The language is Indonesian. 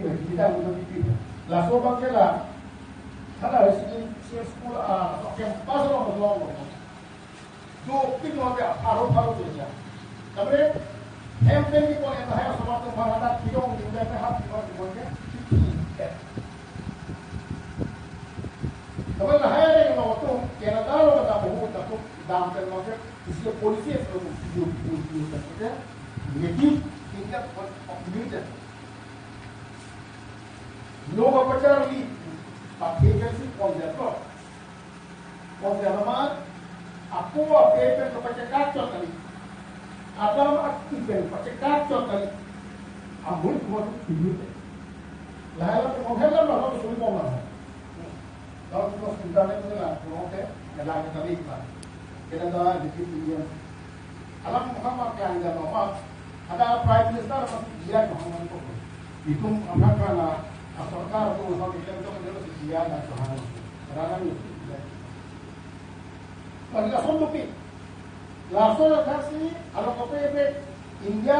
kita untuk itu. Lah sobat kela, kada si sekolah yang pas orang berlalu. Do itu ada paru tu saja. Tapi MPN ko yang saya sobat tu marada kidong di dalam hati orang boleh. Tapi lah hari yang waktu yang ada orang kata bahwa tak dalam termasuk isi polisi itu saja. Negatif tingkat optimisme. लोग अपचार ली आप एजेंसी कॉन्जेक्टर कॉन्जेक्टर आपको पेपर को पचकार चोटली आदम एक्टिव पचकार चोटली आप मुझ को ठीक है लाया तो मोहल्ला में हम सुन पाऊंगा और तो चिंता नहीं करना लोगों के लाने का भी था kita dah dikit alam Muhammad yang dah nama ada prime minister masih dia Muhammad itu anak-anak सरकार को हम इधर तो जरूर किया ना सुहाना राना नहीं पर लासों तो भी लासों का सी अलोकोपे पे इंडिया